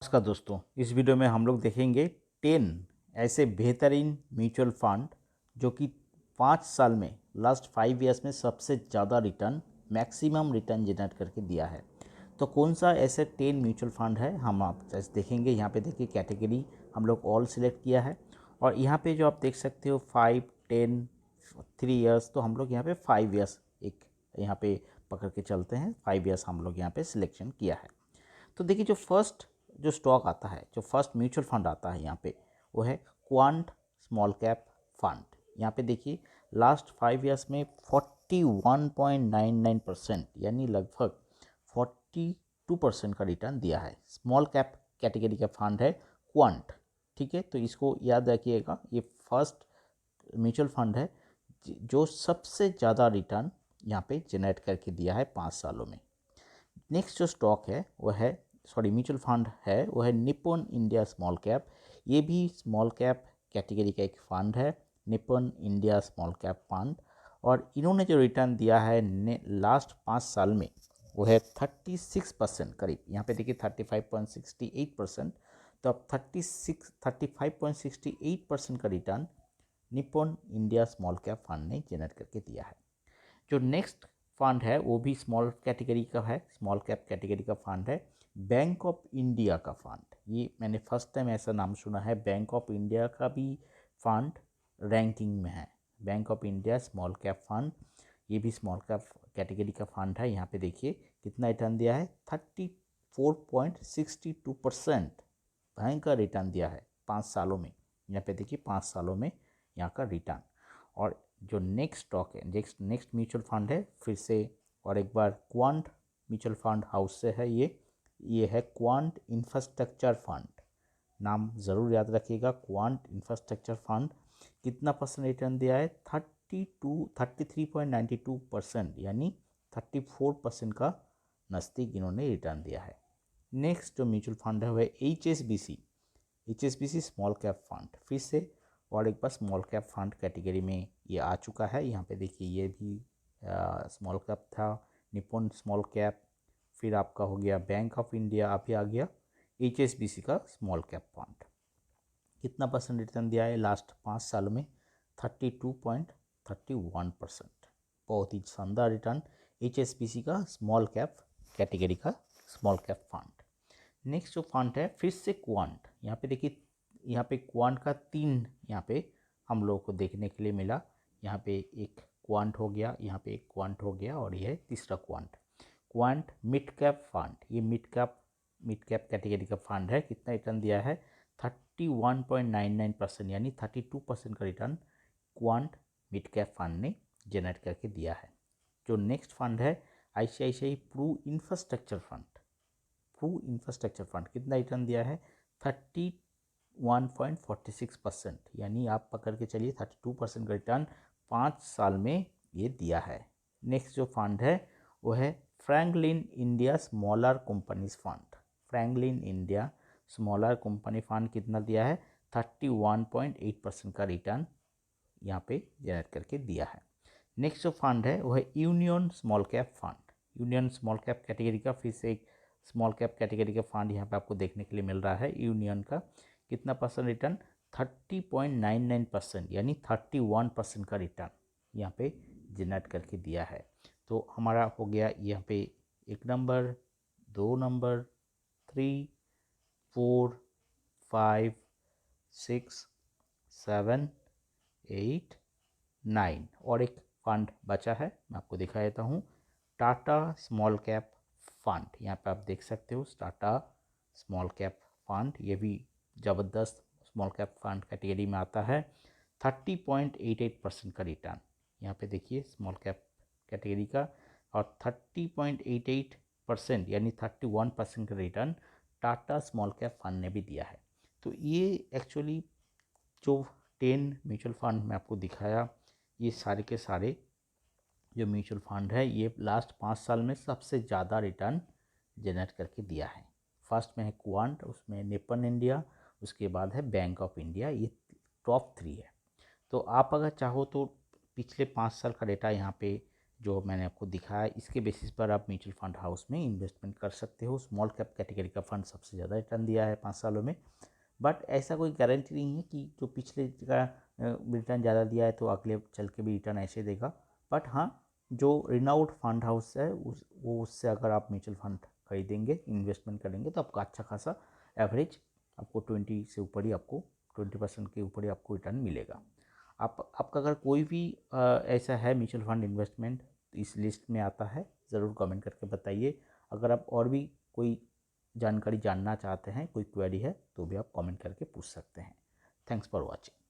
नमस्कार दोस्तों, इस वीडियो में हम लोग देखेंगे 10 ऐसे बेहतरीन म्यूचुअल फंड जो कि 5 साल में लास्ट 5 ईयर्स में सबसे ज़्यादा रिटर्न मैक्सिमम रिटर्न जनरेट करके दिया है। तो कौन सा ऐसे 10 म्यूचुअल फंड है हम आप जैसे देखेंगे। यहाँ पे देखिए कैटेगरी हम लोग ऑल सिलेक्ट किया है और यहाँ पे जो आप देख सकते हो 5, 10, 3 ईयर्स, तो हम लोग यहाँ पे 5 ईयर्स एक यहाँ पे पकड़ के चलते हैं। 5 ईयर्स हम लोग यहाँ पे सिलेक्शन किया है। तो देखिए जो स्टॉक आता है, जो फर्स्ट म्यूचुअल फंड आता है यहाँ पे, वो है क्वांट स्मॉल कैप फंड। यहाँ पे देखिए लास्ट 5 ईयर्स में 41.99% यानी लगभग 42% का रिटर्न दिया है। स्मॉल कैप कैटेगरी का फंड है क्वांट, ठीक है। तो इसको याद रखिएगा, ये फर्स्ट म्यूचुअल फंड है जो सबसे ज़्यादा रिटर्न यहाँ पे जनरेट करके दिया है 5 सालों में। नेक्स्ट जो स्टॉक है वो है म्यूचुअल फंड है वो है निप्पॉन इंडिया स्मॉल कैप। ये भी स्मॉल कैप कैटेगरी का एक फंड है, Nippon India small cap fund. और इन्होंने जो रिटर्न दिया है लास्ट 5 साल में वो है 36% करीब। यहाँ पे देखिए 35.68%, तो अब 35.68% का return Nippon India small cap fund ने जनरेट करके दिया है। जो नेक्स्ट फंड है वो भी स्मॉल कैटेगरी का है, स्मॉल कैप कैटेगरी का फंड है बैंक ऑफ इंडिया का फंड। ये मैंने फर्स्ट टाइम ऐसा नाम सुना है, बैंक ऑफ इंडिया का भी फंड रैंकिंग में है। Bank of India small cap fund, ये भी स्मॉल कैप कैटेगरी का फंड है। यहाँ पे देखिए कितना रिटर्न दिया है, 34.62% भयंकर रिटर्न दिया है 5 सालों में। यहाँ पे देखिए 5 सालों में यहाँ का रिटर्न। और जो नेक्स्ट स्टॉक है, नेक्स्ट म्यूचुअल फंड है फिर से और एक बार क्वांट म्यूचुअल फंड हाउस से है। ये है क्वांट इंफ्रास्ट्रक्चर फंड। नाम ज़रूर याद रखिएगा, क्वांट इंफ्रास्ट्रक्चर फंड। कितना परसेंट रिटर्न दिया है, 33.92% यानी 34% का नज़दीक इन्होंने रिटर्न दिया है। नेक्स्ट जो म्यूचुअल फंड है वह HSBC स्मॉल कैप फंड। फिर से और एक बार स्मॉल कैप फंड कैटेगरी में ये आ चुका है। यहाँ पे देखिए ये भी स्मॉल कैप था, निप्पॉन स्मॉल कैप। फिर आपका हो गया बैंक ऑफ इंडिया, अभी आ गया HSBC का स्मॉल कैप फंड। कितना परसेंट रिटर्न दिया है लास्ट 5 सालों में, 32.31%। बहुत ही शानदार रिटर्न HSBC का स्मॉल कैप कैटेगरी का स्मॉल कैप फंड। नेक्स्ट जो फंड है फिर से क्वांट। यहाँ पे देखिए यहाँ पे क्वांट का 3 यहाँ पे हम लोगों को देखने के लिए मिला। यहाँ पे एक क्वांट हो गया, यहाँ पे एक क्वांट हो गया और ये है तीसरा क्वांट मिड कैप फंड। ये मिड कैप कैटेगरी का फंड है। कितना रिटर्न दिया है, 31.99% यानी 32% का return quant mid cap fund ने जनरेट करके दिया है। जो नेक्स्ट फंड है ICICI प्रू इंफ्रास्ट्रक्चर फंड। कितना रिटर्न दिया है, 31.46% यानी आप पकड़ के चलिए 32% का रिटर्न 5 साल में ये दिया है। नेक्स्ट जो फंड है वो है Franklin India smaller companies fund. Franklin India smaller company fund कितना दिया है, 31.8% का रिटर्न यहाँ पे जनरेट करके दिया है। नेक्स्ट जो फंड है वो है union small cap fund. Union small cap category का फिर से एक स्मॉल कैप कैटेगरी का फंड यहाँ पे आपको देखने के लिए मिल रहा है। यूनियन का कितना परसेंट रिटर्न, 30.99% यानी 31% का रिटर्न यहाँ पे जनरेट करके दिया है। तो हमारा हो गया यहाँ पे 1 नंबर, 2 नंबर, 3, 4, 5, 6, 7, 8, 9 और एक फंड बचा है, मैं आपको दिखा देता हूँ, टाटा स्मॉल कैप फंड। यहाँ पे आप देख सकते हो टाटा स्मॉल कैप फंड, ये भी ज़बरदस्त स्मॉल कैप फंड कैटेगरी में आता है। 30.88% का रिटर्न यहाँ पे देखिए स्मॉल कैप कैटेगरी का, और 30.88% यानी 31% का return Tata small cap fund ने भी दिया है। तो ये एक्चुअली जो 10 म्यूचुअल फंड मैं आपको दिखाया, ये सारे के सारे जो म्यूचुअल फंड है ये लास्ट 5 साल में सबसे ज़्यादा रिटर्न जनरेट करके दिया है। फर्स्ट में है क्वांट, उसमें निप्पॉन इंडिया, उसके बाद है बैंक ऑफ इंडिया, ये टॉप 3 है। तो आप अगर चाहो तो पिछले 5 साल का डेटा यहाँ पे जो मैंने आपको दिखाया, इसके बेसिस पर आप म्यूचुअल फंड हाउस में इन्वेस्टमेंट कर सकते हो। स्मॉल कैप कैटेगरी का फंड सबसे ज़्यादा रिटर्न दिया है 5 सालों में, बट ऐसा कोई गारंटी नहीं है कि जो पिछले का रिटर्न ज़्यादा दिया है तो अगले चल के भी रिटर्न ऐसे देगा। बट हाँ, जो रिनाउड फंड हाउस है उससे अगर आप म्यूचुअल फंड खरीदेंगे, इन्वेस्टमेंट करेंगे, तो आपका अच्छा खासा एवरेज आपको 20 से ऊपर ही, आपको 20% के ऊपर ही आपको रिटर्न मिलेगा। आपका अगर कोई भी ऐसा है म्यूचुअल फंड इन्वेस्टमेंट इस लिस्ट में आता है, ज़रूर कमेंट करके बताइए। अगर आप और भी कोई जानकारी जानना चाहते हैं, कोई क्वेरी है, तो भी आप कमेंट करके पूछ सकते हैं। Thanks for watching.